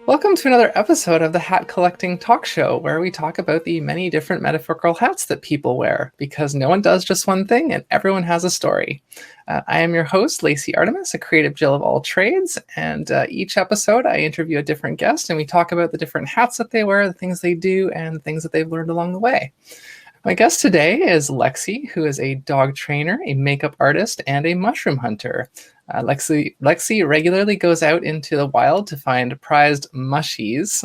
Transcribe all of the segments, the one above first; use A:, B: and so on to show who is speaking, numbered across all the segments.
A: Welcome to another episode of the Hat Collecting Talk Show, where we talk about the many different metaphorical hats that people wear, because no one does just one thing and everyone has a story. I am your host, Lacey Artemis, a creative Jill of all trades, and each episode I interview a different guest and we talk about the different hats that they wear, the things they do, and the things that they've learned along the way. My guest today is Lexy, who is a dog trainer, a makeup artist, and a mushroom hunter. Lexy regularly goes out into the wild to find prized mushies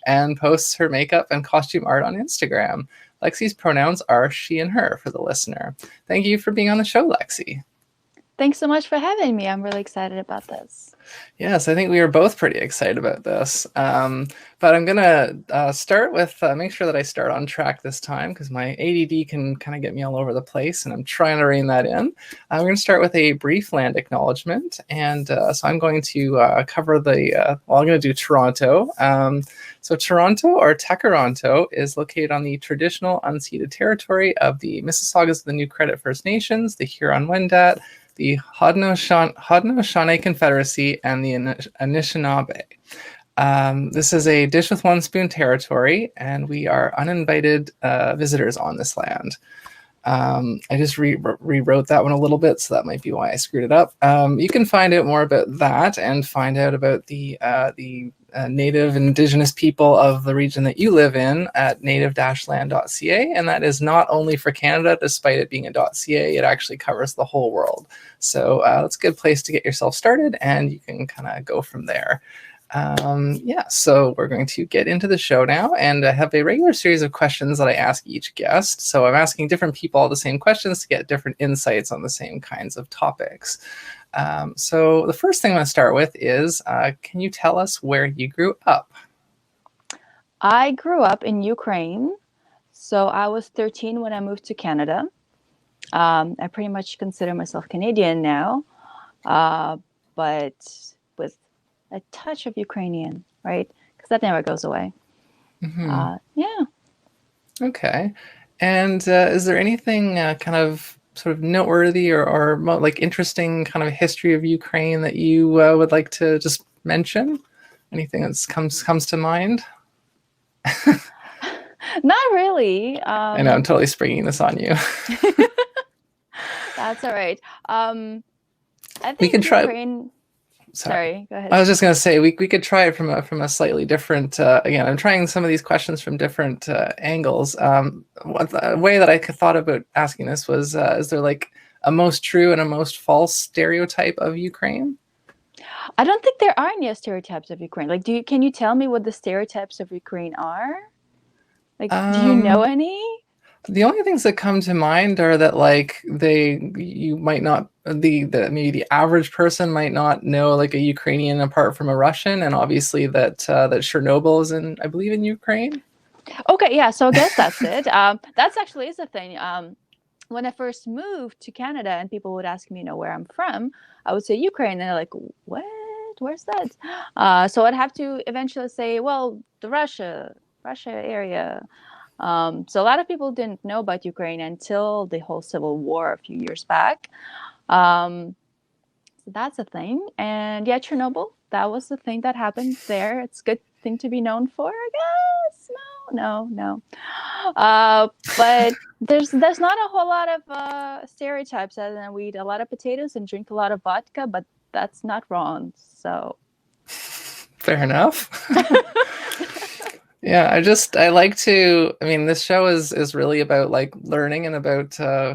A: and posts her makeup and costume art on Instagram. Lexy's pronouns are she and her for the listener. Thank you for being on the show, Lexy.
B: Thanks so much for having me. I'm really excited about this.
A: Yes, I think we are both pretty excited about this. But I'm going to start with, make sure that I start on track this time, because my ADD can kind of get me all over the place, and I'm trying to rein that in. We're going to start with a brief land acknowledgement. And so I'm going to cover I'm going to do Toronto. So Toronto, or Tekaronto, is located on the traditional unceded territory of the Mississaugas of the New Credit First Nations, the Huron-Wendat, the Haudenosaunee Confederacy, and the Anishinaabe. This is a dish with one spoon territory, and we are uninvited visitors on this land. I just rewrote that one a little bit, so that might be why I screwed it up. You can find out more about that and find out about the native indigenous people of the region that you live in at native-land.ca, and that is not only for Canada, despite it being a .ca, it actually covers the whole world. So that's a good place to get yourself started, and you can kind of go from there. So we're going to get into the show now, and I have a regular series of questions that I ask each guest. So I'm asking different people all the same questions to get different insights on the same kinds of topics. So the first thing I'm going to start with is, can you tell us where you grew up?
B: I grew up in Ukraine. So I was 13 when I moved to Canada. I pretty much consider myself Canadian now, but with a touch of Ukrainian, right? Because that never goes away.
A: Mm-hmm.
B: Yeah.
A: Okay. And is there anything kind of sort of noteworthy or like interesting kind of history of Ukraine that you would like to just mention? Anything that comes to mind?
B: Not really.
A: I know I'm totally springing this on you.
B: That's all right. I think
A: we can try.
B: Ukraine... Sorry, go ahead.
A: I was just going to say we could try it from a slightly different. Again, I'm trying some of these questions from different angles. The way that I thought about asking this was: is there like a most true and a most false stereotype of Ukraine?
B: I don't think there are any stereotypes of Ukraine. Like, can you tell me what the stereotypes of Ukraine are? Like, do you know any?
A: The only things that come to mind are that you might not maybe the average person might not know like a Ukrainian apart from a Russian, and obviously that Chernobyl is I believe in Ukraine.
B: Okay, yeah. So I guess that's it. That's actually is a thing. When I first moved to Canada and people would ask me, where I'm from, I would say Ukraine, and they're like, what? Where's that? So I'd have to eventually say, well, the Russia area. So a lot of people didn't know about Ukraine until the whole civil war a few years back. So that's a thing. And yeah, Chernobyl, that was the thing that happened there. It's a good thing to be known for, I guess. No. But there's not a whole lot of stereotypes other than we eat a lot of potatoes and drink a lot of vodka, but that's not wrong. So
A: fair enough. Yeah, I like to, this show is really about like learning and about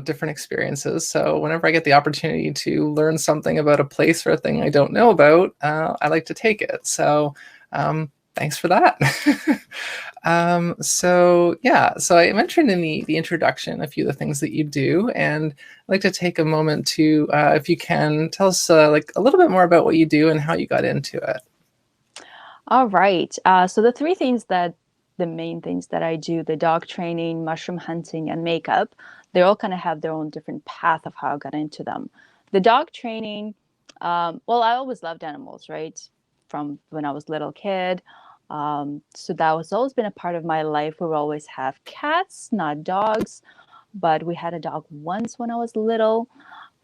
A: different experiences. So whenever I get the opportunity to learn something about a place or a thing I don't know about, I like to take it. So thanks for that. So I mentioned in the introduction a few of the things that you do, and I'd like to take a moment to, if you can, tell us like a little bit more about what you do and how you got into it.
B: All right. So the main things that I do, the dog training, mushroom hunting, and makeup, they all kind of have their own different path of how I got into them. The dog training, well, I always loved animals, right? From when I was a little kid. So that was always been a part of my life. We would always have cats, not dogs, but we had a dog once when I was little.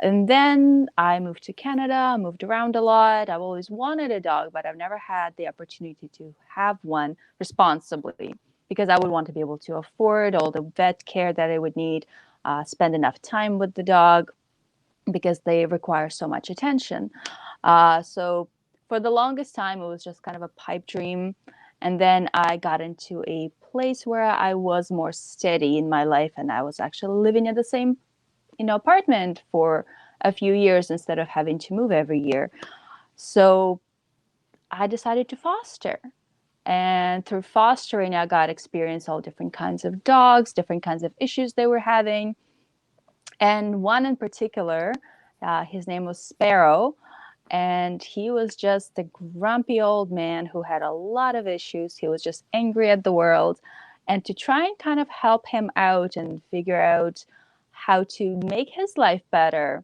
B: And then I moved to Canada, moved around a lot. I've always wanted a dog, but I've never had the opportunity to have one responsibly because I would want to be able to afford all the vet care that I would need, spend enough time with the dog because they require so much attention. So for the longest time, it was just kind of a pipe dream. And then I got into a place where I was more steady in my life, and I was actually living in the same, apartment for a few years instead of having to move every year. So I decided to foster. And through fostering, I got experience all different kinds of dogs, different kinds of issues they were having. And one in particular, his name was Sparrow. And he was just a grumpy old man who had a lot of issues. He was just angry at the world. And to try and kind of help him out and figure out how to make his life better,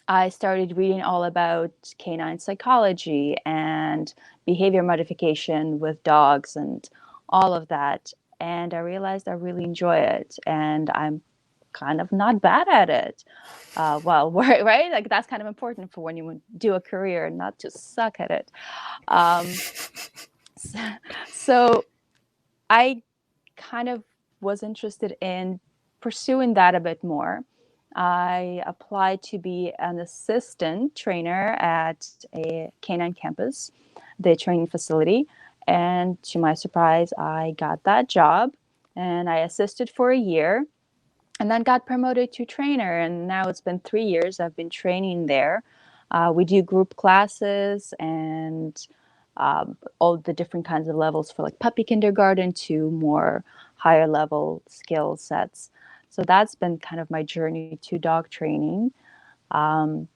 B: I started reading all about canine psychology and behavior modification with dogs and all of that. And I realized I really enjoy it. And I'm kind of not bad at it. Right? Like that's kind of important for when you do a career, not to suck at it. Um, so I kind of was interested in pursuing that a bit more. I applied to be an assistant trainer at a canine campus, the training facility. And to my surprise, I got that job and I assisted for a year and then got promoted to trainer. And now it's been 3 years I've been training there. We do group classes and all the different kinds of levels for like puppy kindergarten to more higher level skill sets. So that's been kind of my journey to dog training. Um,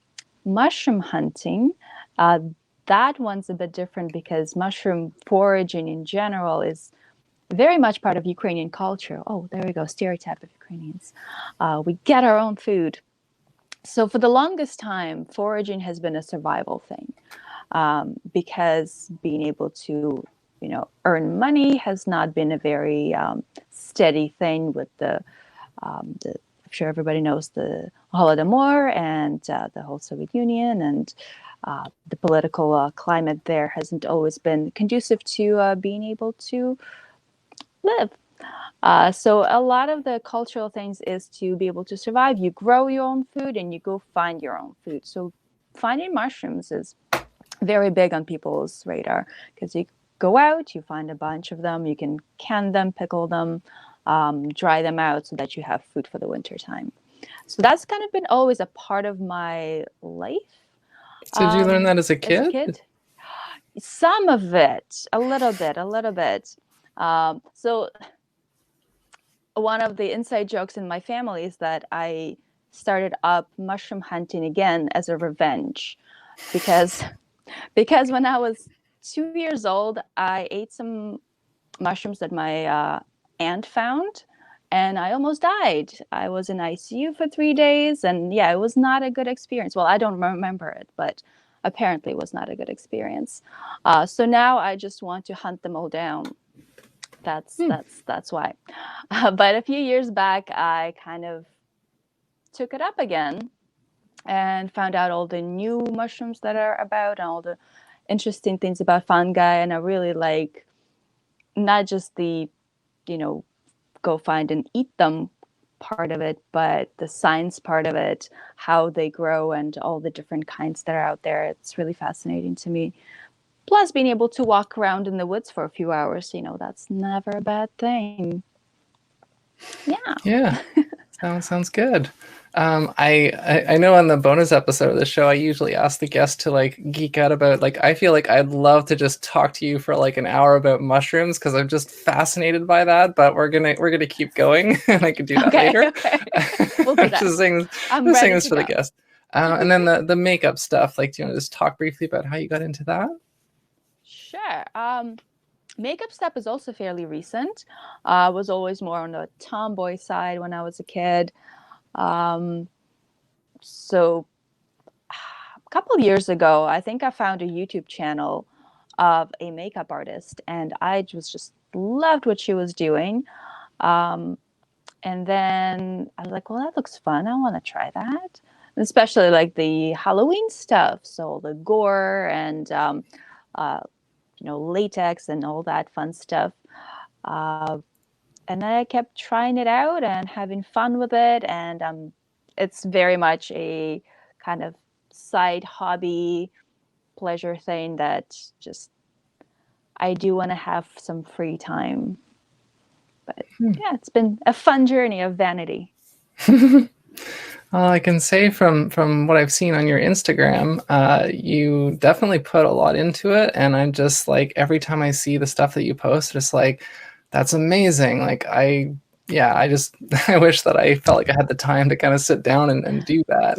B: Mushroom hunting, uh, that one's a bit different because mushroom foraging in general is very much part of Ukrainian culture. Oh, there we go, stereotype of Ukrainians. We get our own food. So for the longest time, foraging has been a survival thing because being able to, earn money has not been a very steady thing with I'm sure everybody knows the Holodomor and the whole Soviet Union and the political climate there hasn't always been conducive to being able to live. So a lot of the cultural things is to be able to survive. You grow your own food and you go find your own food. So finding mushrooms is very big on people's radar because you go out, you find a bunch of them, you can can them, pickle them, dry them out so that you have food for the winter time. So that's kind of been always a part of my life.
A: So did you learn that as a
B: As a
A: kid?
B: kid, some of it, a little bit, a little bit. So one of the inside jokes in my family is that I started up mushroom hunting again as a revenge because when I was 2 years old, I ate some mushrooms that my aunt found and I almost died. I was in ICU for 3 days and yeah, it was not a good experience. Well, I don't remember it, but apparently it was not a good experience. So now I just want to hunt them all down. That's why. But a few years back, I kind of took it up again and found out all the new mushrooms that are about and all the interesting things about fungi. And I really like not just the, go find and eat them part of it, but the science part of it, how they grow and all the different kinds that are out there. It's really fascinating to me. Plus, being able to walk around in the woods for a few hours, that's never a bad thing. Yeah.
A: Yeah, sounds good. I know on the bonus episode of the show, I usually ask the guest to like geek out about like I feel like I'd love to just talk to you for like an hour about mushrooms because I'm just fascinated by that. But we're gonna keep going, and I could do that later.
B: Okay. We'll do that. I'm
A: just saying
B: ready
A: this
B: to
A: for the
B: go.
A: guest. And then the makeup stuff. Like, do you want to just talk briefly about how you got into that?
B: Sure. Makeup stuff is also fairly recent. Was always more on the tomboy side when I was a kid. So a couple of years ago, I think I found a YouTube channel of a makeup artist, and I just loved what she was doing. And then I was like, well, that looks fun. I want to try that. especially like the Halloween stuff. So the gore and, latex and all that fun stuff. Uh, and then I kept trying it out and having fun with it. And it's very much a kind of side hobby pleasure thing that just I do want to have some free time. But yeah, it's been a fun journey of vanity.
A: I can say from what I've seen on your Instagram, you definitely put a lot into it, and I'm just like, every time I see the stuff that you post, just like, that's amazing. Like I just I wish that I felt like I had the time to kind of sit down and do that.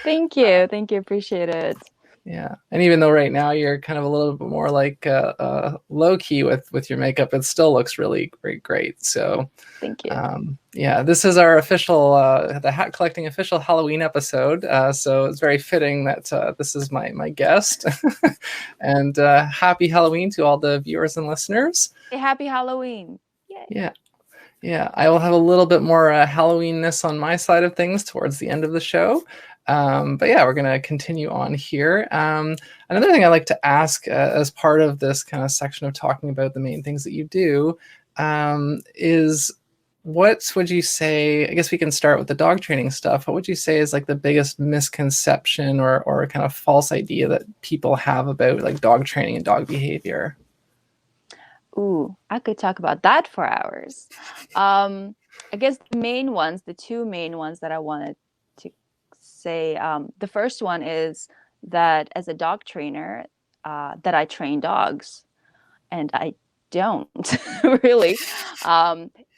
B: Thank you, appreciate it.
A: Yeah, and even though right now you're kind of a little bit more like low key with your makeup, it still looks really great. So,
B: thank you.
A: Yeah, this is our official the Hat Collecting official Halloween episode. So it's very fitting that this is my guest. And happy Halloween to all the viewers and listeners.
B: Happy Halloween! Yay.
A: Yeah. I will have a little bit more Halloween-ness on my side of things towards the end of the show. But yeah, we're going to continue on here. Another thing I like to ask as part of this kind of section of talking about the main things that you do is, what would you say, I guess we can start with the dog training stuff. What would you say is like the biggest misconception or kind of false idea that people have about like dog training and dog behavior?
B: Ooh, I could talk about that for hours. I guess the two main ones that I wanted to say, the first one is that as a dog trainer, that I train dogs, and I don't really.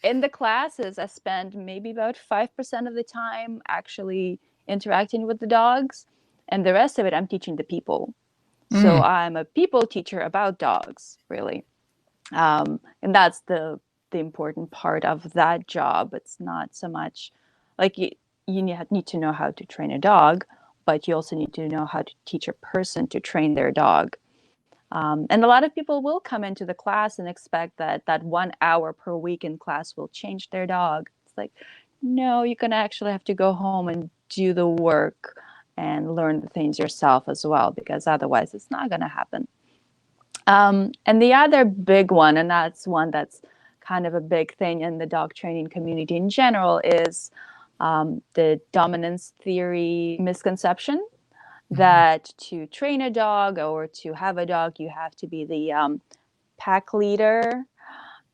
B: In the classes, I spend maybe about 5% of the time actually interacting with the dogs, and the rest of it I'm teaching the people. So I'm a people teacher about dogs, really. And that's the important part of that job. It's not so much like you need to know how to train a dog, but you also need to know how to teach a person to train their dog. And a lot of people will come into the class and expect that 1 hour per week in class will change their dog. It's like, no, you're going to actually have to go home and do the work and learn the things yourself as well, because otherwise it's not going to happen. And the other big one, and that's one that's kind of a big thing in the dog training community in general, is the dominance theory misconception that to train a dog or to have a dog, you have to be the pack leader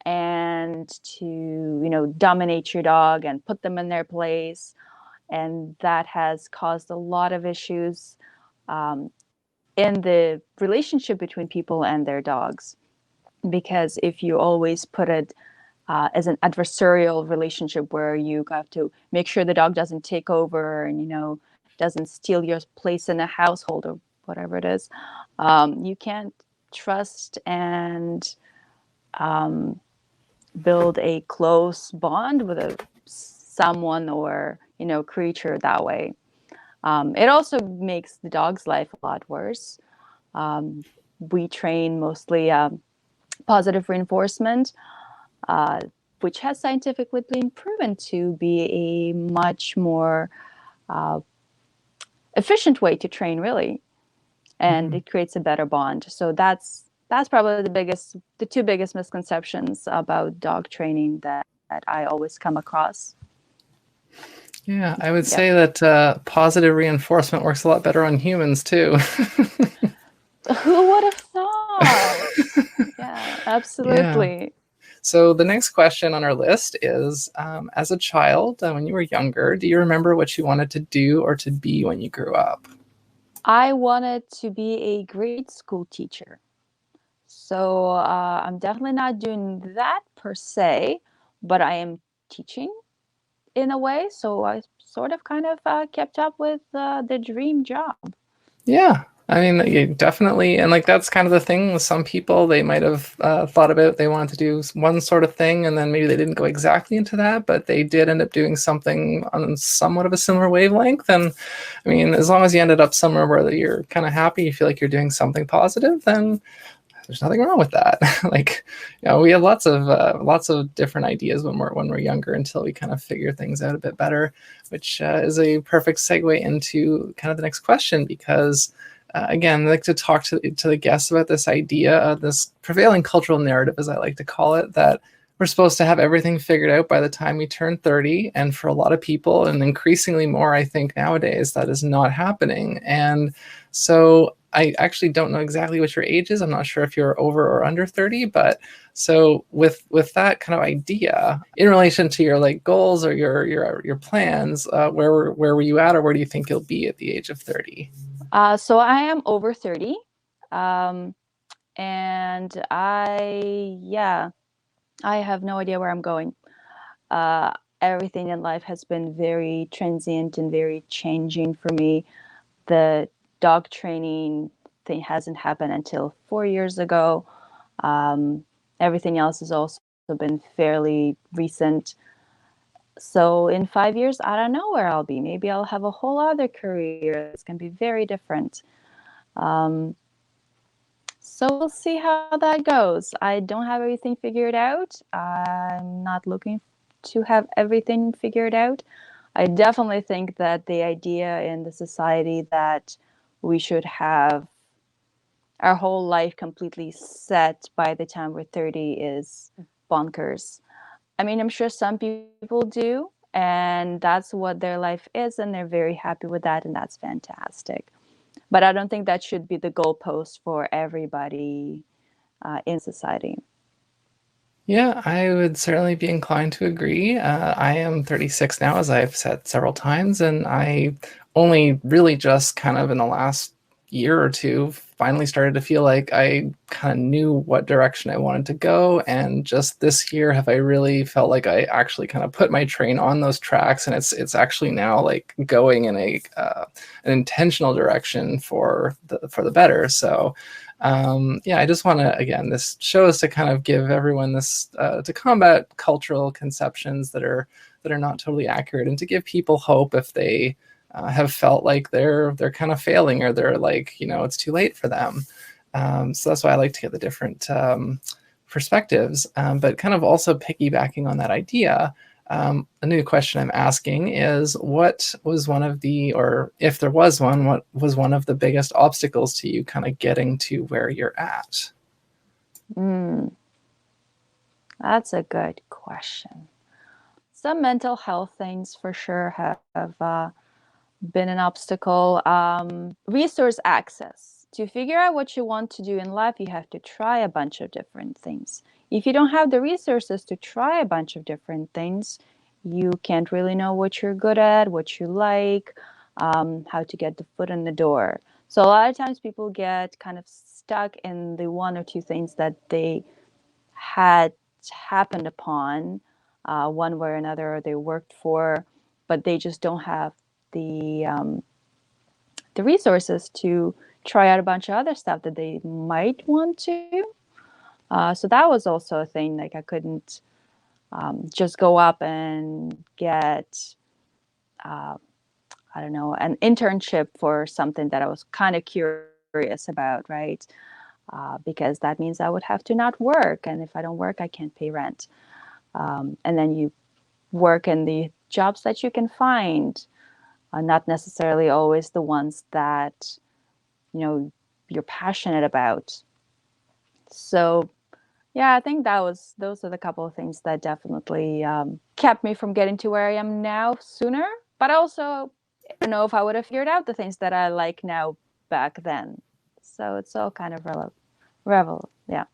B: and to, dominate your dog and put them in their place. And that has caused a lot of issues in the relationship between people and their dogs. Because if you always put it as an adversarial relationship where you have to make sure the dog doesn't take over and, doesn't steal your place in a household or whatever it is, you can't trust and build a close bond with someone or, creature that way. It also makes the dog's life a lot worse. We train mostly positive reinforcement, which has scientifically been proven to be a much more efficient way to train, really, and it creates a better bond. So that's probably the two biggest misconceptions about dog training that I always come across.
A: Yeah, I would say that positive reinforcement works a lot better on humans too.
B: Who would have thought? Yeah, absolutely.
A: Yeah. So the next question on our list is, as a child, when you were younger, do you remember what you wanted to do or to be when you grew up?
B: I wanted to be a grade school teacher. So I'm definitely not doing that per se, but I am teaching in a way. So I sort of kind of kept up with the dream job.
A: Yeah. I mean, you definitely, and like that's kind of the thing with some people. They might have thought about they wanted to do one sort of thing, and then maybe they didn't go exactly into that, but they did end up doing something on somewhat of a similar wavelength. And I mean, as long as you ended up somewhere where you're kind of happy, you feel like you're doing something positive, then there's nothing wrong with that. Like, we have lots of different ideas when we're younger until we kind of figure things out a bit better, which is a perfect segue into kind of the next question, because again, I like to talk to the guests about this idea of this prevailing cultural narrative, as I like to call it, that we're supposed to have everything figured out by the time we turn 30. And for a lot of people, and increasingly more, I think nowadays, that is not happening. And so I actually don't know exactly what your age is. I'm not sure if you're over or under 30, but so with that kind of idea in relation to your like goals or your plans, where were you at, or where do you think you'll be at the age of 30?
B: So I am over 30. And I have no idea where I'm going. Everything in life has been very transient and very changing for me. The dog training thing hasn't happened until 4 years ago. Everything else has also been fairly recent. So in 5 years, I don't know where I'll be. Maybe I'll have a whole other career that's going to be very different. So we'll see how that goes. I don't have everything figured out. I'm not looking to have everything figured out. I definitely think that the idea in the society that we should have our whole life completely set by the time we're 30 is bonkers. I mean, I'm sure some people do, and that's what their life is, and they're very happy with that, and that's fantastic. But I don't think that should be the goalpost for everybody in society.
A: Yeah, I would certainly be inclined to agree. I am 36 now, as I've said several times, and I only really just kind of in the last year or two finally started to feel like I kind of knew what direction I wanted to go. And just this year have I really felt like I actually kind of put my train on those tracks, and it's actually now like going in an intentional direction for the better. So yeah, I just want to, again, this show is to kind of give everyone this, to combat cultural conceptions that are not totally accurate, and to give people hope if they have felt like they're kind of failing, or they're like, it's too late for them. So that's why I like to get the different perspectives, but kind of also piggybacking on that idea. A new question I'm asking is, what was one of the, or if there was one, what was one of the biggest obstacles to you kind of getting to where you're at?
B: That's a good question. Some mental health things for sure have been an obstacle. Resource access. To figure out what you want to do in life, you have to try a bunch of different things. If you don't have the resources to try a bunch of different things, you can't really know what you're good at, what you like, how to get the foot in the door. So a lot of times people get kind of stuck in the one or two things that they had happened upon one way or another, or they worked for, but they just don't have the resources to try out a bunch of other stuff that they might want to. So that was also a thing. Like I couldn't just go up and get, I don't know, an internship for something that I was kind of curious about, right? Because that means I would have to not work. And if I don't work, I can't pay rent. And then you work in the jobs that you can find, not necessarily always the ones that, you're passionate about. So yeah, I think those are the couple of things that definitely kept me from getting to where I am now sooner. But also, I don't know if I would have figured out the things that I like now back then. So it's all kind of yeah.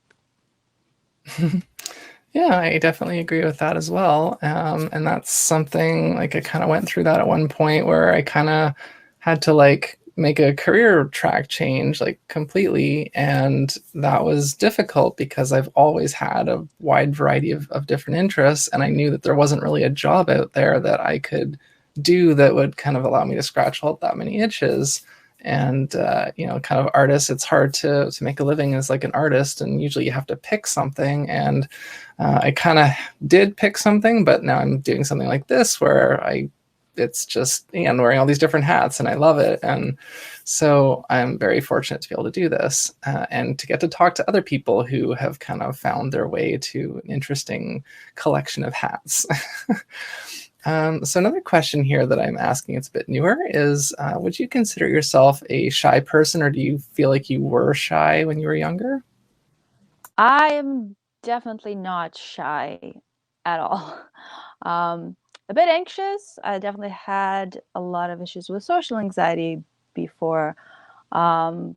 A: Yeah, I definitely agree with that as well. And that's something, like, I kind of went through that at one point where I kind of had to like make a career track change like completely. And that was difficult because I've always had a wide variety of different interests. And I knew that there wasn't really a job out there that I could do that would kind of allow me to scratch all that many itches. And kind of artists, it's hard to make a living as like an artist, and usually you have to pick something. And I kind of did pick something, but now I'm doing something like this where I it's just, I'm wearing all these different hats and I love it. And so I'm very fortunate to be able to do this and to get to talk to other people who have kind of found their way to an interesting collection of hats. So another question here that I'm asking, it's a bit newer, is would you consider yourself a shy person, or do you feel like you were shy when you were younger?
B: I'm definitely not shy at all. A bit anxious. I definitely had a lot of issues with social anxiety before. Um,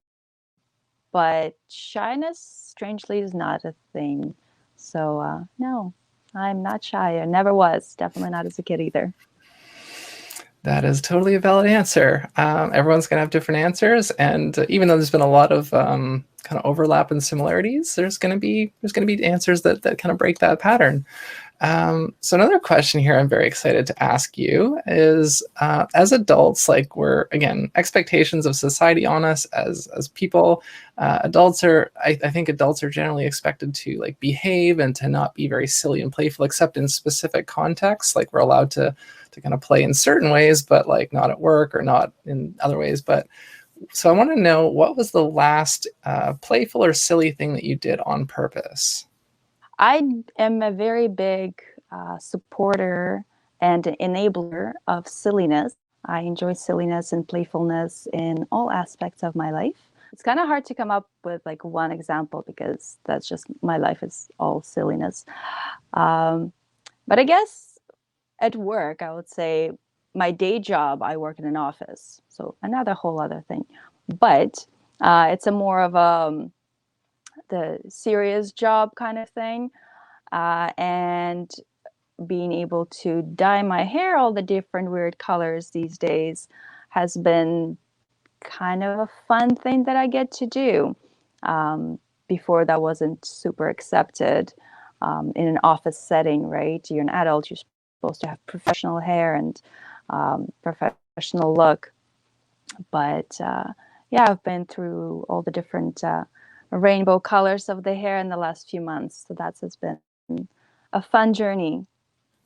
B: but shyness, strangely, is not a thing. So, no, I'm not shy. I never was. Definitely not as a kid either.
A: That is totally a valid answer. Everyone's going to have different answers, and even though there's been a lot of kind of overlap and similarities, there's going to be answers that kind of break that pattern. So another question here I'm very excited to ask you is, as adults, like, we're, again, expectations of society on us as people, adults are, I think adults are generally expected to like behave and to not be very silly and playful, except in specific contexts. Like, we're allowed to kind of play in certain ways, but like not at work or not in other ways. But so I want to know, what was the last playful or silly thing that you did on purpose?
B: I am a very big supporter and enabler of silliness. I enjoy silliness and playfulness in all aspects of my life. It's kind of hard to come up with like one example because that's just my life is all silliness. Um, but I guess at work, I would say my day job, I work in an office. So another whole other thing. But it's a more of the serious job kind of thing. And being able to dye my hair all the different weird colors these days has been kind of a fun thing that I get to do. Before that wasn't super accepted in an office setting, right? You're an adult, you're supposed to have professional hair and professional look. But yeah, I've been through all the different rainbow colors of the hair in the last few months. So that's has been a fun journey.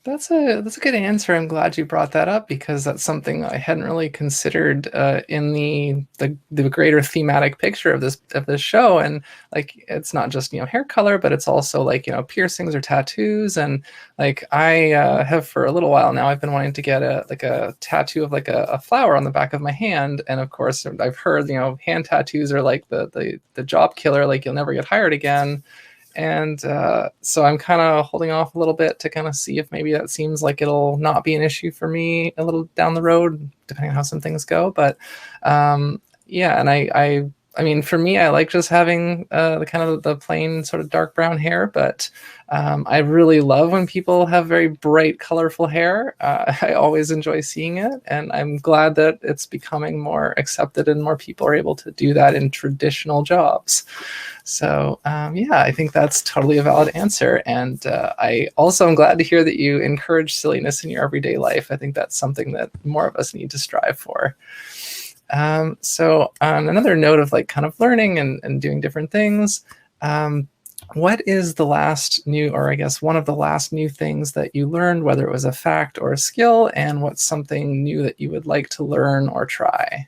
A: That's a good answer. I'm glad you brought that up, because that's something I hadn't really considered in the greater thematic picture of this show. And like, it's not just hair color, but it's also like piercings or tattoos. And like, I have for a little while now, I've been wanting to get a tattoo of like a flower on the back of my hand. And of course, I've heard hand tattoos are like the job killer. Like, you'll never get hired again. And so I'm kind of holding off a little bit to kind of see if maybe that seems like it'll not be an issue for me a little down the road, depending on how some things go. But yeah, and I mean, for me, I like just having the kind of the plain sort of dark brown hair. But I really love when people have very bright, colorful hair. I always enjoy seeing it, and I'm glad that it's becoming more accepted and more people are able to do that in traditional jobs. So yeah, I think that's totally a valid answer. And I also am glad to hear that you encourage silliness in your everyday life. I think that's something that more of us need to strive for. So on another note of like kind of learning and doing different things, what is the last new, or I guess one of the last new things that you learned, whether it was a fact or a skill, and what's something new that you would like to learn or try?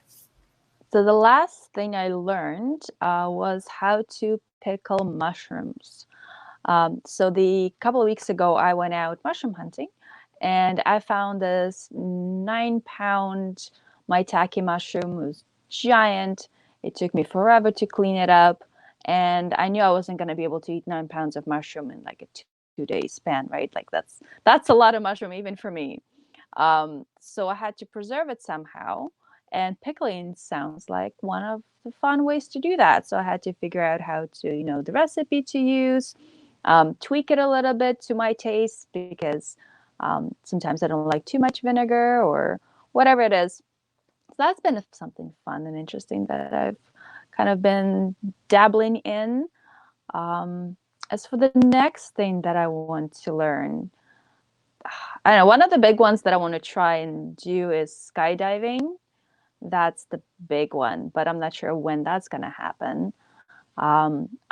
B: So the last thing I learned was how to pickle mushrooms. So the couple of weeks ago, I went out mushroom hunting, and I found this 9 pound maitake mushroom. It was giant. It took me forever to clean it up, and I knew I wasn't going to be able to eat 9 pounds of mushroom in like a 2 day span, right? Like that's a lot of mushroom even for me. So I had to preserve it somehow. And pickling sounds like one of the fun ways to do that. So I had to figure out how to, the recipe to use, tweak it a little bit to my taste because sometimes I don't like too much vinegar or whatever it is. So that's been something fun and interesting that I've kind of been dabbling in. Um, as for the next thing that I want to learn, I don't know, one of the big ones that I want to try and do is skydiving. That's the big one, but I'm not sure when that's going to happen.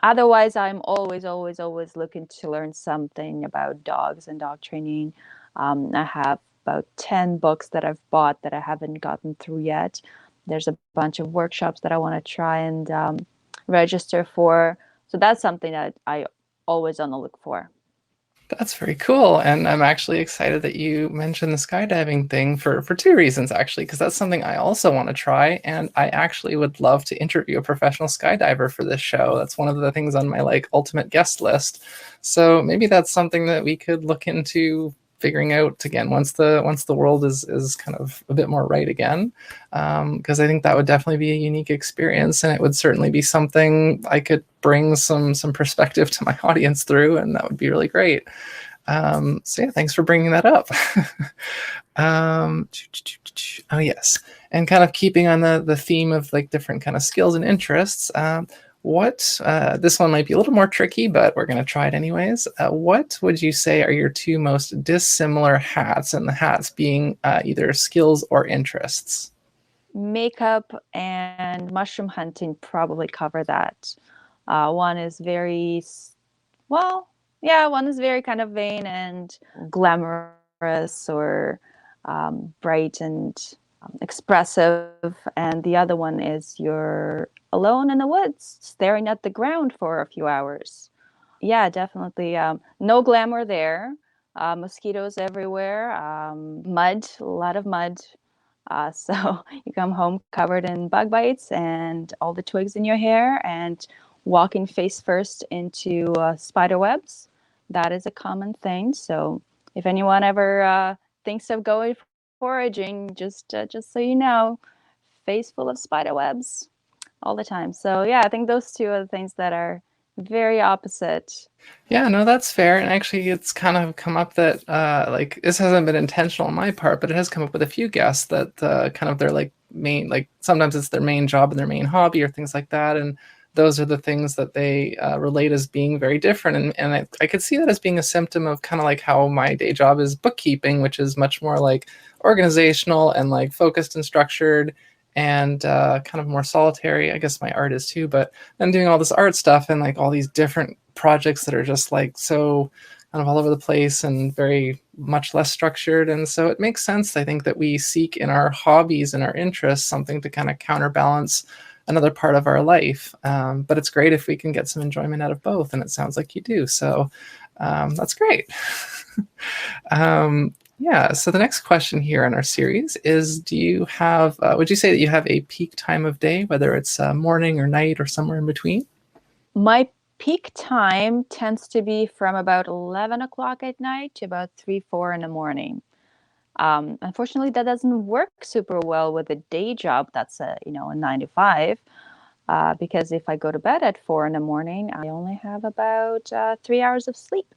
B: Otherwise, I'm always, always, always looking to learn something about dogs and dog training. I have about 10 books that I've bought that I haven't gotten through yet. There's a bunch of workshops that I want to try and register for. So that's something that I always on the look for.
A: That's very cool. And I'm actually excited that you mentioned the skydiving thing for two reasons, actually, because that's something I also want to try. And I actually would love to interview a professional skydiver for this show. That's one of the things on my like ultimate guest list. So maybe that's something that we could look into figuring out again once the world is kind of a bit more right again, because I think that would definitely be a unique experience, and it would certainly be something I could bring some perspective to my audience through, and that would be really great. So yeah, thanks for bringing that up. Oh yes, and kind of keeping on the theme of like different kind of skills and interests. This one might be a little more tricky, but we're going to try it anyways. What would you say are your two most dissimilar hats, and the hats being either skills or interests?
B: Makeup and mushroom hunting probably cover that. One is very, well, yeah, one is very kind of vain and glamorous or bright and expressive, and the other one is you're alone in the woods staring at the ground for a few hours. Yeah, definitely. No glamour there. Mosquitoes everywhere. Mud, a lot of mud. So you come home covered in bug bites and all the twigs in your hair, and walking face first into spider webs. That is a common thing. So if anyone ever thinks of going foraging, just so you know, face full of spider webs all the time. So yeah, I think those two are the things that are very opposite.
A: Yeah, no, that's fair. And actually, it's kind of come up that like this hasn't been intentional on my part, but it has come up with a few guests that kind of their like main, like sometimes it's their main job and their main hobby or things like that. And those are the things that they relate as being very different. And I could see that as being a symptom of kind of like how my day job is bookkeeping, which is much more like organizational and like focused and structured and kind of more solitary. I guess my art is too, but then doing all this art stuff and like all these different projects that are just like so kind of all over the place and very much less structured. And so it makes sense, I think, that we seek in our hobbies and our interests something to kind of counterbalance another part of our life. But it's great if we can get some enjoyment out of both, and it sounds like you do. So that's great. Yeah, so the next question here in our series is, do you have, would you say that you have a peak time of day, whether it's morning or night or somewhere in between?
B: My peak time tends to be from about 11 o'clock at night to about 3, 4 in the morning. Unfortunately, that doesn't work super well with a day job that's a 9 to 5, because if I go to bed at 4 in the morning, I only have about 3 hours of sleep,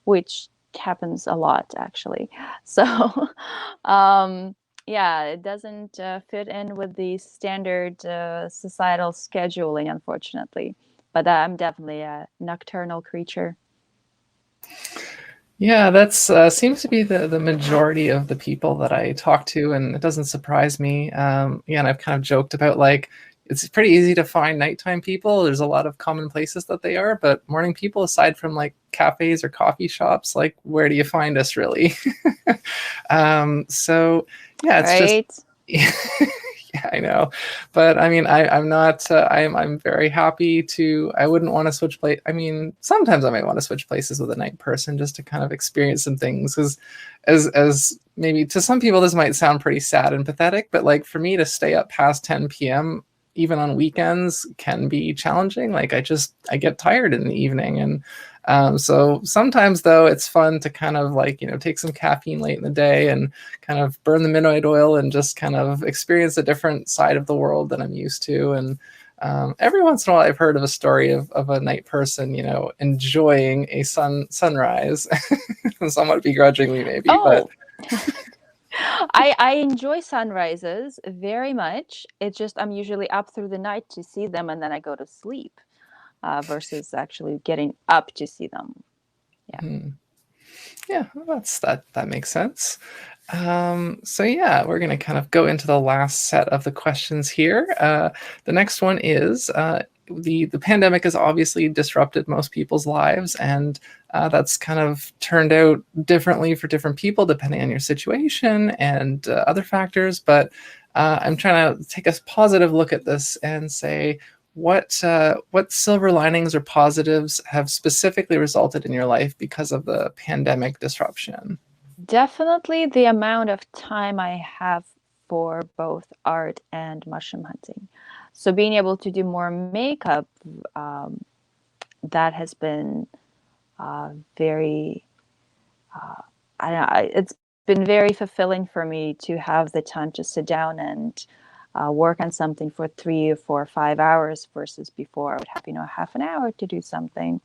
B: which happens a lot actually. So yeah, it doesn't fit in with the standard societal scheduling, unfortunately. But I'm definitely a nocturnal creature.
A: Yeah, that's seems to be the majority of the people that I talk to, and it doesn't surprise me. Yeah, and I've kind of joked about like it's pretty easy to find nighttime people. There's a lot of common places that they are, but morning people, aside from like cafes or coffee shops, like where do you find us really? So yeah, it's
B: Right.
A: just yeah, I know, but I mean, I'm not. I'm very happy to. I wouldn't want to switch place. I mean, sometimes I might want to switch places with a night person just to kind of experience some things. Because, as maybe to some people this might sound pretty sad and pathetic, but like for me to stay up past 10 p.m. even on weekends can be challenging. Like I get tired in the evening, and so sometimes though it's fun to kind of like take some caffeine late in the day and kind of burn the midnight oil and just kind of experience a different side of the world that I'm used to. And every once in a while I've heard of a story of a night person enjoying a sunrise, somewhat begrudgingly maybe, but
B: Oh, I enjoy sunrises very much. It's just I'm usually up through the night to see them, and then I go to sleep, versus actually getting up to see them. Yeah.
A: hmm. Yeah, well, that makes sense. So yeah, we're going to kind of go into the last set of the questions here. The next one is, the pandemic has obviously disrupted most people's lives, and that's kind of turned out differently for different people depending on your situation and other factors. But I'm trying to take a positive look at this and say, what silver linings or positives have specifically resulted in your life because of the pandemic disruption?
B: Definitely the amount of time I have for both art and mushroom hunting. So being able to do more makeup, um, that has been very, I don't know, it's been very fulfilling for me to have the time to sit down and work on something for 3 or 4 or 5 hours versus before I would have, half an hour to do something.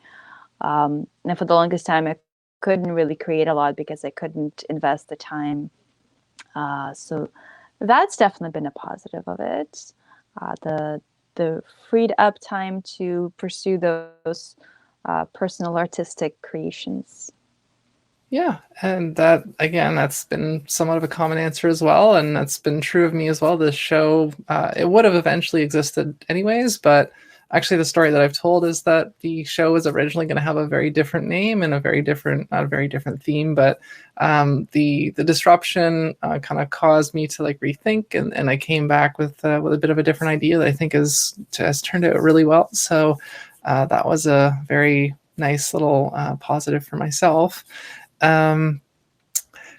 B: And for the longest time, I couldn't really create a lot because I couldn't invest the time. So that's definitely been a positive of it. The freed up time to pursue those personal artistic creations.
A: Yeah, and that again, that's been somewhat of a common answer as well, and that's been true of me as well. This show, it would have eventually existed anyways, but actually, the story that I've told is that the show was originally going to have a very different name and a very different, not a very different theme, but the disruption kind of caused me to like rethink, and I came back with a bit of a different idea that I think has turned out really well. So that was a very nice little positive for myself. Um,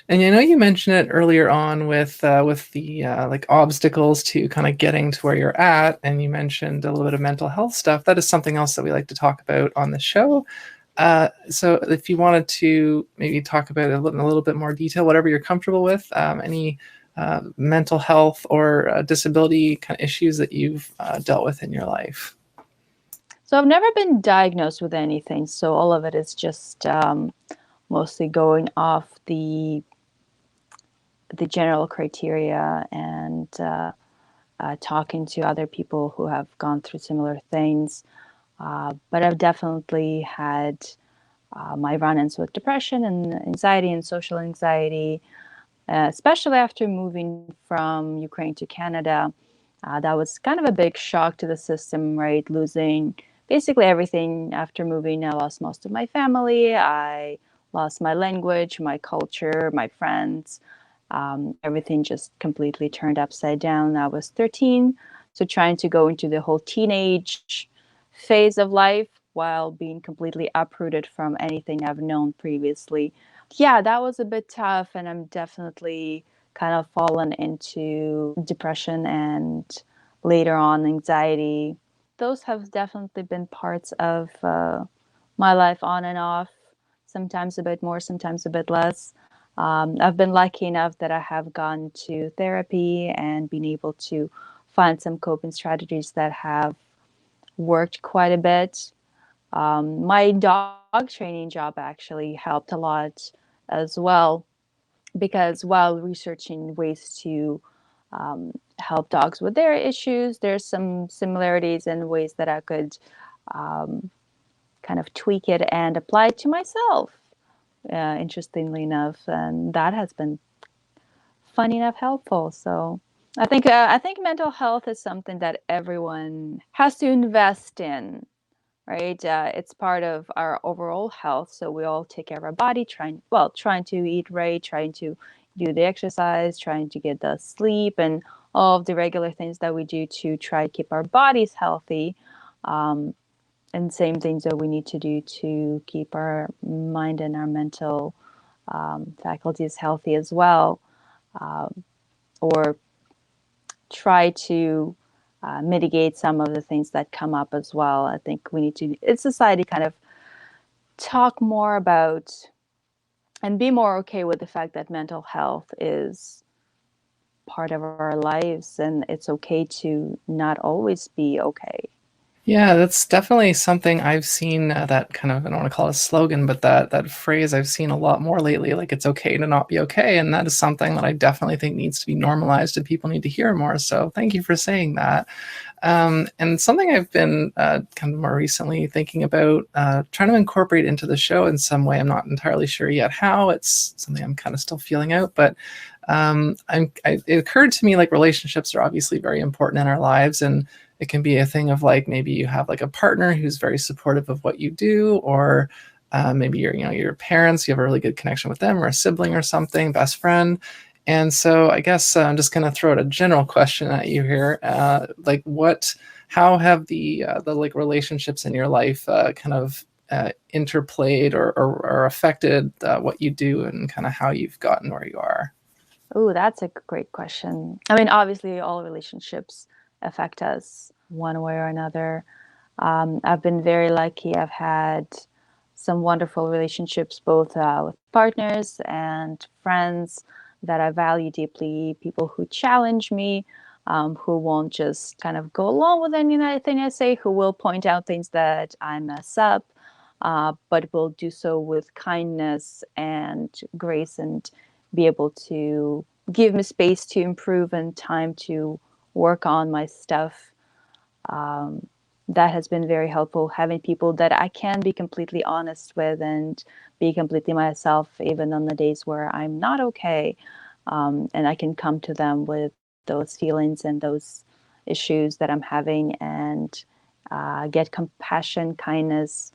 A: and I know you mentioned it earlier on with the like obstacles to kind of getting to where you're at, and you mentioned a little bit of mental health stuff. That is something else that we like to talk about on the show. So if you wanted to maybe talk about it in a little bit more detail, whatever you're comfortable with, any mental health or disability kind of issues that you've dealt with in your life.
B: So I've never been diagnosed with anything. So all of it is just mostly going off the general criteria and talking to other people who have gone through similar things. But I've definitely had my run-ins with depression and anxiety and social anxiety, especially after moving from Ukraine to Canada. That was kind of a big shock to the system, right? Losing basically everything after moving. I lost most of my family. I lost my language, my culture, my friends. Everything just completely turned upside down. I was 13, so trying to go into the whole teenage phase of life while being completely uprooted from anything I've known previously. Yeah, that was a bit tough, and I'm definitely kind of fallen into depression and later on anxiety. Those have definitely been parts of my life on and off, sometimes a bit more, sometimes a bit less. I've been lucky enough that I have gone to therapy and been able to find some coping strategies that have worked quite a bit. My dog training job actually helped a lot as well, because while researching ways to help dogs with their issues, there's some similarities and ways that I could um, kind of tweak it and apply it to myself, interestingly enough. And that has been funny enough helpful. So I think mental health is something that everyone has to invest in, right? It's part of our overall health. So we all take care of our body, trying to eat right, trying to do the exercise, trying to get the sleep, and all of the regular things that we do to try to keep our bodies healthy. Um, and same things that we need to do to keep our mind and our mental faculties healthy as well, or try to mitigate some of the things that come up as well. I think we need to, in society, kind of talk more about and be more okay with the fact that mental health is part of our lives, and it's okay to not always be okay.
A: Yeah, that's definitely something I've seen, that kind of, I don't want to call it a slogan, but that phrase I've seen a lot more lately, like it's okay to not be okay. And that is something that I definitely think needs to be normalized and people need to hear more. So thank you for saying that. And something I've been kind of more recently thinking about trying to incorporate into the show in some way. I'm not entirely sure yet how. It's something I'm kind of still feeling out, but it occurred to me like relationships are obviously very important in our lives, and it can be a thing of like maybe you have like a partner who's very supportive of what you do, or maybe your parents, you have a really good connection with them, or a sibling or something, best friend. And so I guess I'm just going to throw out a general question at you here. Like how have the like relationships in your life kind of interplayed or affected what you do and kind of how you've gotten where you are?
B: Oh, that's a great question. I mean, obviously, all relationships affect us one way or another. I've been very lucky. I've had some wonderful relationships, both with partners and friends that I value deeply, people who challenge me, who won't just kind of go along with anything I say, who will point out things that I mess up, but will do so with kindness and grace, and be able to give me space to improve and time to work on my stuff. That has been very helpful, having people that I can be completely honest with and be completely myself, even on the days where I'm not okay. And I can come to them with those feelings and those issues that I'm having, and get compassion, kindness.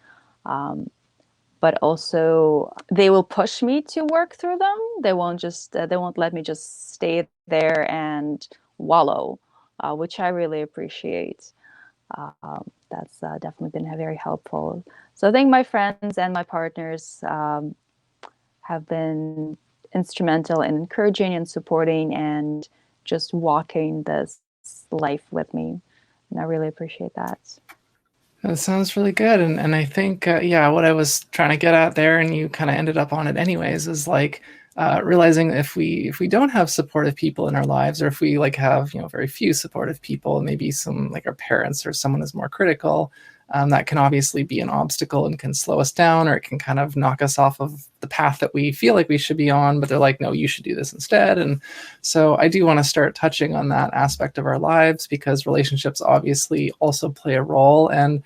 B: But also they will push me to work through them. They won't let me just stay there and wallow, which I really appreciate. That's definitely been very helpful. So I think my friends and my partners have been instrumental in encouraging and supporting and just walking this life with me. And I really appreciate that.
A: That sounds really good. And I think, yeah, what I was trying to get at there, and you kind of ended up on it anyways, is like realizing if we don't have supportive people in our lives, or if we like have, very few supportive people, maybe some like our parents or someone is more critical, that can obviously be an obstacle and can slow us down, or it can kind of knock us off of the path that we feel like we should be on, but they're like, no, you should do this instead. And so I do want to start touching on that aspect of our lives, because relationships obviously also play a role. And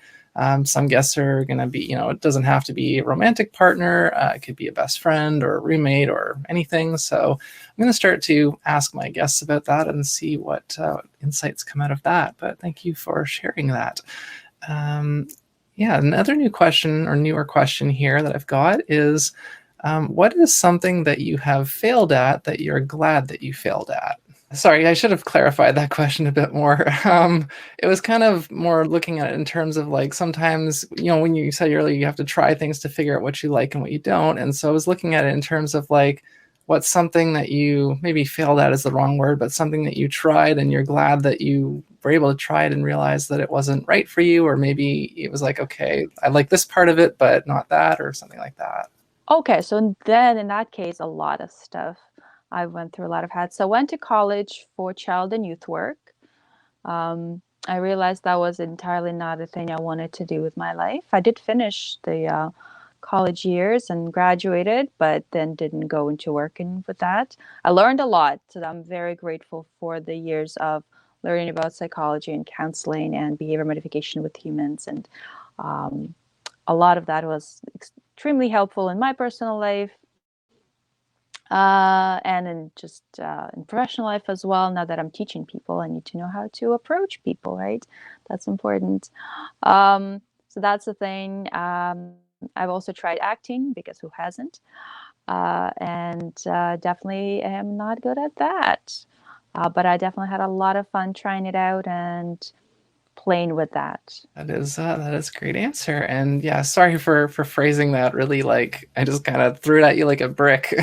A: some guests are going to be, it doesn't have to be a romantic partner. It could be a best friend or a roommate or anything. So I'm going to start to ask my guests about that and see what insights come out of that. But thank you for sharing that. Yeah, another new question or newer question here that I've got is, what is something that you have failed at that you're glad that you failed at? Sorry, I should have clarified that question a bit more. It was kind of more looking at it in terms of like sometimes, when you said earlier, you have to try things to figure out what you like and what you don't. And so I was looking at it in terms of like, what's something that you maybe failed at is the wrong word, but something that you tried and you're glad that you were able to try it and realize that it wasn't right for you, or maybe it was like, okay, I like this part of it, but not that, or something like that.
B: Okay, so then in that case, a lot of stuff. I went through a lot of hats. So I went to college for child and youth work. I realized that was entirely not a thing I wanted to do with my life. I did finish the college years and graduated, but then didn't go into working with that. I learned a lot, so I'm very grateful for the years of learning about psychology and counseling and behavior modification with humans. And a lot of that was extremely helpful in my personal life, and in professional life as well. Now that I'm teaching people, I need to know how to approach people, right? That's important. So that's the thing. I've also tried acting, because who hasn't? And definitely am not good at that. But I definitely had a lot of fun trying it out and playing with that.
A: That is a great answer. And yeah, sorry for phrasing that really like I just kind of threw it at you like a brick.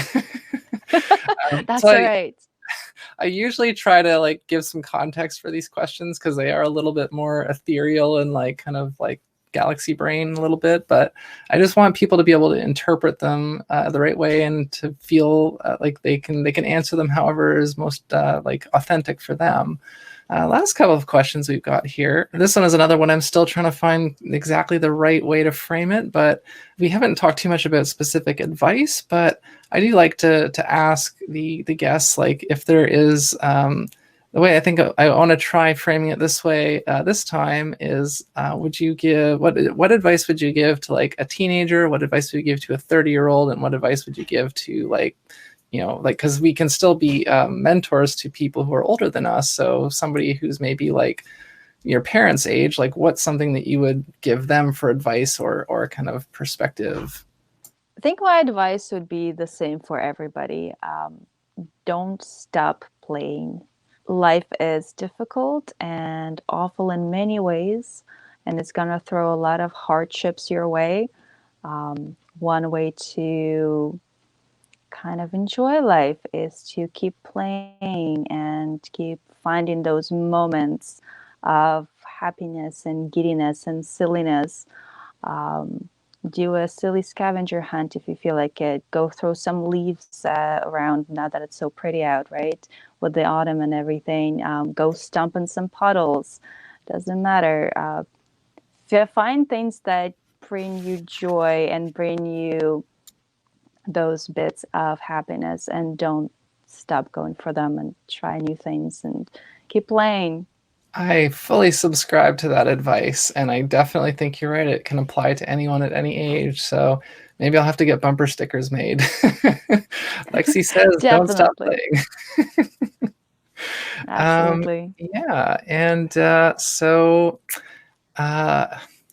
B: That's
A: So
B: all right.
A: I usually try to like give some context for these questions, because they are a little bit more ethereal and like kind of like galaxy brain a little bit, but I just want people to be able to interpret them the right way, and to feel like they can answer them however is most like authentic for them. Last couple of questions we've got here. This one is another one I'm still trying to find exactly the right way to frame it, but we haven't talked too much about specific advice, but I do like to ask the guests, like, if there is the way I think I want to try framing it this way this time is, would you give, what advice would you give to like a teenager? What advice would you give to a 30-year-old? And what advice would you give to like, like, because we can still be mentors to people who are older than us. So somebody who's maybe like your parents' age, like what's something that you would give them for advice or kind of perspective?
B: I think my advice would be the same for everybody. Don't stop playing. Life is difficult and awful in many ways, and it's going to throw a lot of hardships your way. One way to kind of enjoy life is to keep playing and keep finding those moments of happiness and giddiness and silliness. Um, do a silly scavenger hunt if you feel like it. Go throw some leaves around now that it's so pretty out, right? With the autumn and everything. Go stomp in some puddles. Doesn't matter. Find things that bring you joy and bring you those bits of happiness, and don't stop going for them, and try new things and keep playing.
A: I fully subscribe to that advice, and I definitely think you're right. It can apply to anyone at any age. So maybe I'll have to get bumper stickers made. Lexy says, "Don't stop
B: Definitely.
A: playing."
B: Absolutely.
A: Yeah, and uh,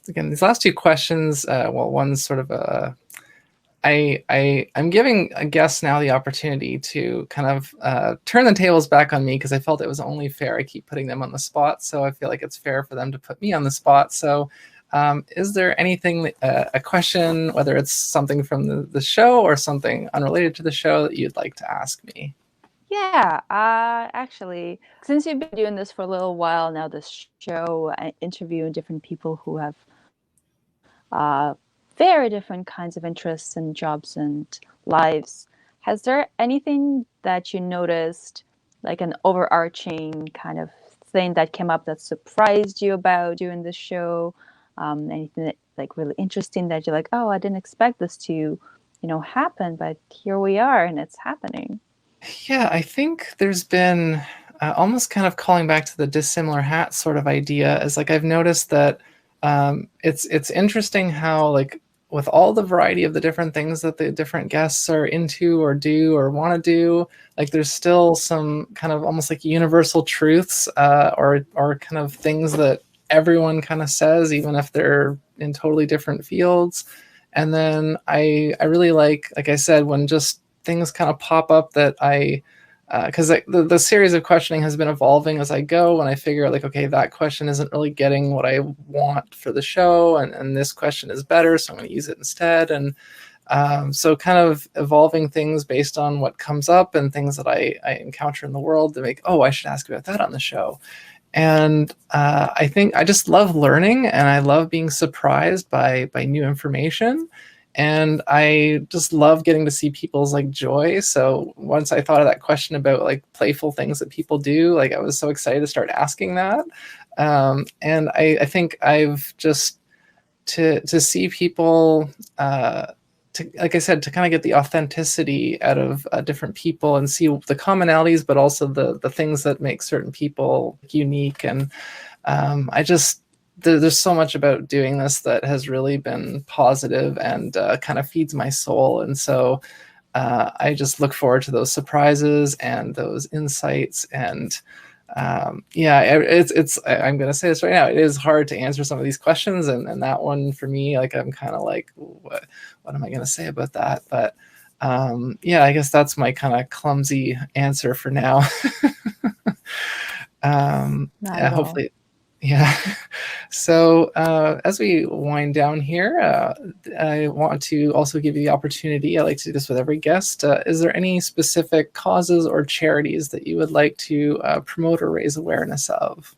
A: again, these last two questions. Well, one's sort of a I'm giving guests now the opportunity to kind of turn the tables back on me because I felt it was only fair. I keep putting them on the spot, so I feel like it's fair for them to put me on the spot. So, is there anything, a question, whether it's something from the show or something unrelated to the show, that you'd like to ask me?
B: Yeah, actually, since you've been doing this for a little while now, this show, interviewing different people who have uh, very different kinds of interests and jobs and lives. Has there anything that you noticed, like an overarching kind of thing that came up that surprised you about doing this show? Anything that, like, really interesting that you're like, oh, I didn't expect this to, happen, but here we are and it's happening.
A: Yeah, I think there's been almost kind of calling back to the dissimilar hat sort of idea. Is like I've noticed that it's interesting how, like, with all the variety of the different things that the different guests are into or do or want to do, like there's still some kind of almost like universal truths or kind of things that everyone kind of says, even if they're in totally different fields. And then I really like I said, when just things kind of pop up that I because the series of questioning has been evolving as I go, and I figure like, okay, that question isn't really getting what I want for the show, and this question is better, so I'm going to use it instead. And so kind of evolving things based on what comes up and things that I encounter in the world to make, oh, I should ask about that on the show. And I think I just love learning, and I love being surprised by new information, and I just love getting to see people's like joy. So once I thought of that question about like playful things that people do, like I was so excited to start asking that. And I think I've just to see people to, like I said, to kind of get the authenticity out of different people and see the commonalities, but also the things that make certain people unique. And I just there's so much about doing this that has really been positive and kind of feeds my soul. And so I just look forward to those surprises and those insights. And yeah, I'm going to say this right now. It is hard to answer some of these questions. And that one for me, like, I'm kind of like, what am I going to say about that? But yeah, I guess that's my kind of clumsy answer for now.
B: Not
A: Yeah,
B: at all.
A: hopefully. Yeah. So as we wind down here, I want to also give you the opportunity. I like to do this with every guest. Is there any specific causes or charities that you would like to promote or raise awareness of?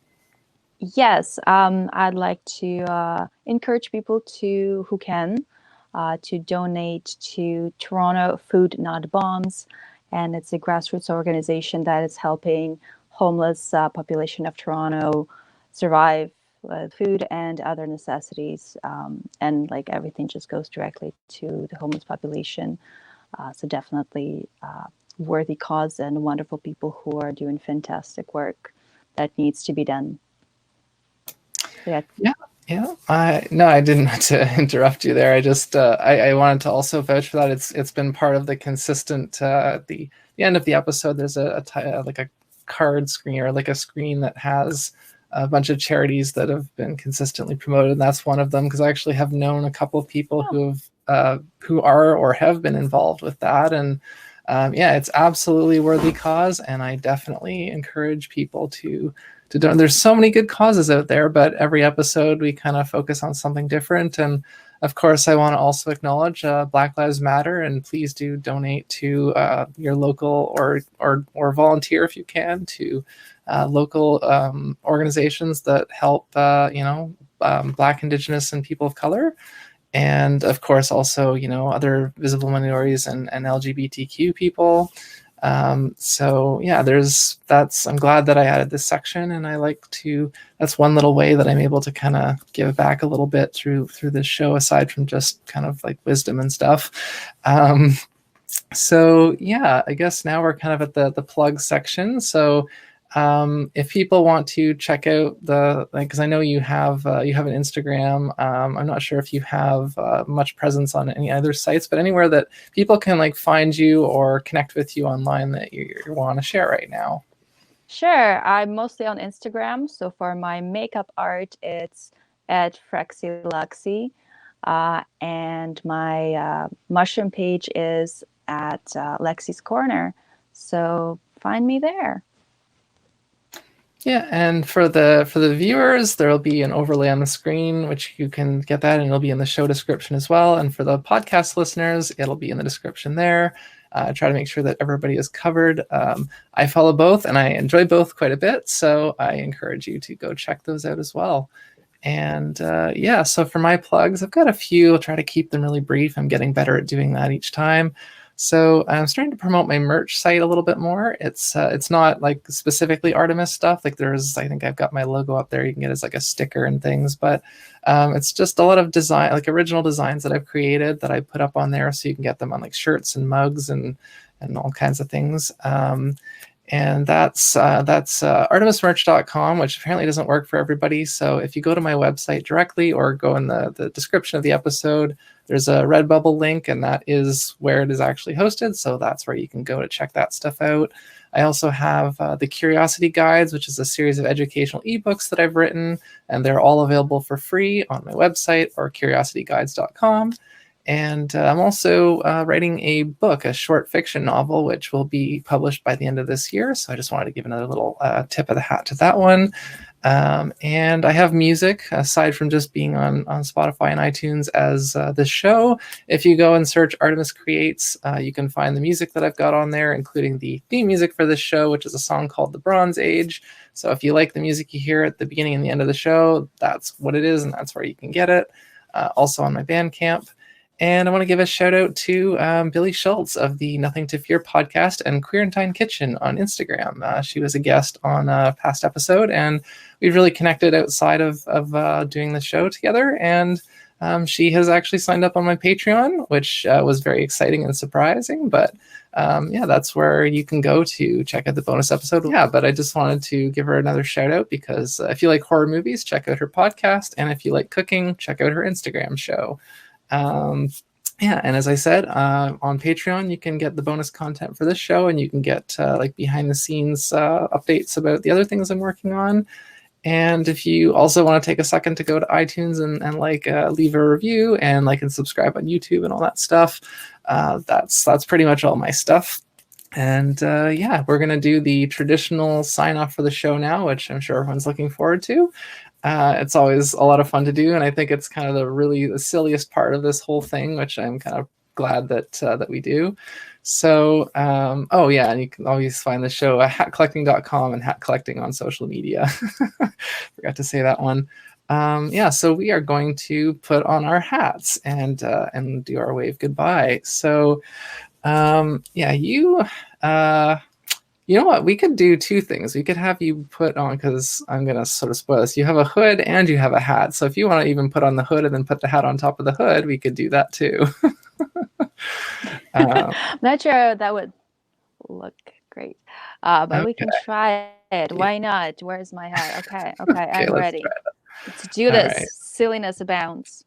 B: Yes, I'd like to encourage people who can, to donate to Toronto Food Not Bombs, and it's a grassroots organization that is helping homeless population of Toronto survive with food and other necessities, and like everything just goes directly to the homeless population. So definitely worthy cause and wonderful people who are doing fantastic work that needs to be done. So yeah.
A: Yeah, yeah. I didn't mean to interrupt you there. I just I wanted to also vouch for that. It's been part of the consistent the end of the episode. There's like a card screen or like a screen that has a bunch of charities that have been consistently promoted. And that's one of them, because I actually have known a couple of people who are or have been involved with that. And yeah, it's absolutely a worthy cause, and I definitely encourage people to do. There's so many good causes out there, but every episode we kind of focus on something different. And of course, I want to also acknowledge Black Lives Matter, and please do donate to your local or volunteer if you can to local organizations that help Black, Indigenous, and people of color. And of course, also, other visible minorities and LGBTQ people. So yeah, I'm glad that I added this section, and that's one little way that I'm able to kind of give back a little bit through this show, aside from just kind of like wisdom and stuff. So yeah, I guess now we're kind of at the plug section. So if people want to check out because I know you have an Instagram. I'm not sure if you have much presence on any other sites, but anywhere that people can find you or connect with you online that you want to share right now.
B: Sure. I'm mostly on Instagram. So for my makeup art, it's at Lexy. And my mushroom page is at Lexy's Corner. So find me there.
A: Yeah, and for the viewers, there will be an overlay on the screen, which you can get that, and it'll be in the show description as well. And for the podcast listeners, it'll be in the description there. Try to make sure that everybody is covered. I follow both, and I enjoy both quite a bit, so I encourage you to go check those out as well. And yeah, so for my plugs, I've got a few. I'll try to keep them really brief. I'm getting better at doing that each time. So I'm starting to promote my merch site a little bit more. It's not specifically Artemis stuff. I think I've got my logo up there. You can get as a sticker and things, but it's just a lot of design, original designs that I've created that I put up on there, so you can get them on shirts and mugs and all kinds of things. And that's artemismerch.com, which apparently doesn't work for everybody. So if you go to my website directly or go in the description of the episode, there's a Redbubble link, and that is where it is actually hosted. So that's where you can go to check that stuff out. I also have the Curiosity Guides, which is a series of educational ebooks that I've written, and they're all available for free on my website or curiosityguides.com. And I'm also writing a book, a short fiction novel, which will be published by the end of this year. So I just wanted to give another little tip of the hat to that one. And I have music, aside from just being on Spotify and iTunes as this show. If you go and search Artemis Creates, you can find the music that I've got on there, including the theme music for this show, which is a song called The Bronze Age. So if you like the music you hear at the beginning and the end of the show, that's what it is, and that's where you can get it. Also on my Bandcamp. And I want to give a shout out to Billy Schultz of the Nothing to Fear podcast and Queerentine Kitchen on Instagram. She was a guest on a past episode, and we've really connected outside of doing the show together. And she has actually signed up on my Patreon, which was very exciting and surprising. But yeah, that's where you can go to check out the bonus episode. Yeah, but I just wanted to give her another shout out, because if you like horror movies, check out her podcast. And if you like cooking, check out her Instagram show. Yeah, and as I said, on Patreon, you can get the bonus content for this show, and you can get behind the scenes updates about the other things I'm working on. And if you also want to take a second to go to iTunes and leave a review and and subscribe on YouTube and all that stuff, that's pretty much all my stuff. And yeah, we're gonna do the traditional sign off for the show now, which I'm sure everyone's looking forward to. It's always a lot of fun to do, and I think it's kind of the silliest part of this whole thing, which I'm kind of glad that we do. So, oh yeah, and you can always find the show at hatcollecting.com and hat collecting on social media. Forgot to say that one. Yeah, so we are going to put on our hats and do our wave goodbye. So, yeah, you know what? We could do two things. We could have you put on, because I'm going to sort of spoil this. You have a hood and you have a hat. So if you want to even put on the hood and then put the hat on top of the hood, we could do that too.
B: I'm not sure that would look great, but
A: okay.
B: We can try it. Why not? Where's my hat? Okay, I'm ready. Let's do this. Right. Silliness abounds.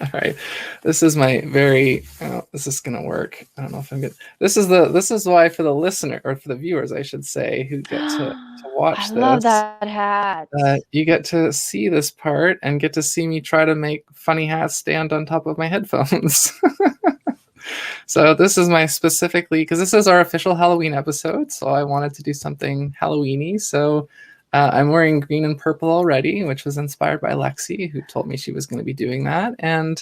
A: All right, this is my very. Oh, this is gonna work. I don't know if I'm good. This is why for the listener or for the viewers, I should say, who get to
B: I
A: watch
B: love
A: this,
B: that hat.
A: you get to see this part and get to see me try to make funny hats stand on top of my headphones. So this is my specifically, because this is our official Halloween episode, so I wanted to do something Halloweeny. So I'm wearing green and purple already, which was inspired by Lexy, who told me she was going to be doing that. And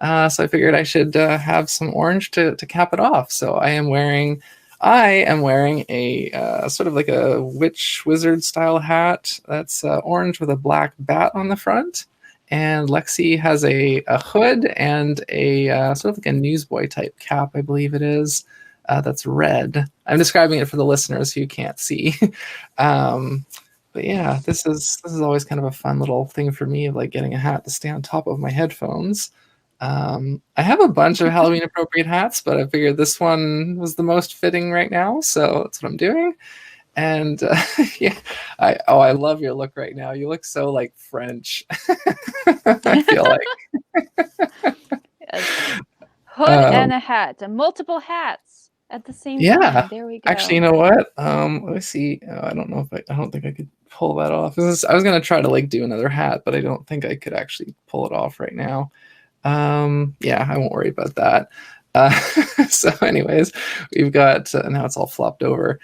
A: so I figured I should have some orange to cap it off. So I am wearing a sort of like a witch wizard style hat that's orange with a black bat on the front. And Lexi has a hood and a sort of like a newsboy type cap, I believe it is, that's red. I'm describing it for the listeners who can't see. But yeah, this is always kind of a fun little thing for me, of like getting a hat to stay on top of my headphones. I have a bunch of Halloween appropriate hats, but I figured this one was the most fitting right now, so that's what I'm doing. And yeah, I love your look right now. You look so like French. I feel like
B: Yes. Hood and a hat, and multiple hats at the same time. There we go.
A: Actually, you know what? Let me see. I don't know if I don't think I could pull that off. I was gonna try to like do another hat, but I don't think I could actually pull it off right now. Yeah, I won't worry about that. So anyways, we've got now it's all flopped over.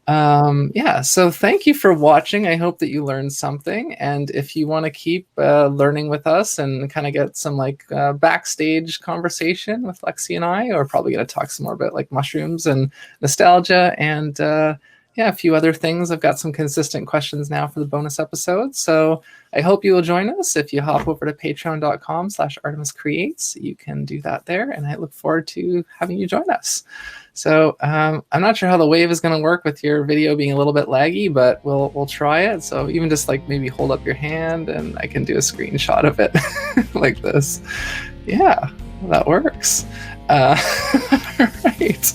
A: Yeah, so thank you for watching. I hope that you learned something. And if you want to keep learning with us and kind of get some like backstage conversation with Lexi and I, we're probably going to talk some more about like mushrooms and nostalgia and yeah, a few other things. I've got some consistent questions now for the bonus episodes. So I hope you will join us. If you hop over to patreon.com/ArtemisCreates, you can do that there. And I look forward to having you join us. So I'm not sure how the wave is going to work with your video being a little bit laggy, but we'll try it. So even just like maybe hold up your hand and I can do a screenshot of it like this. Yeah, that works. All right.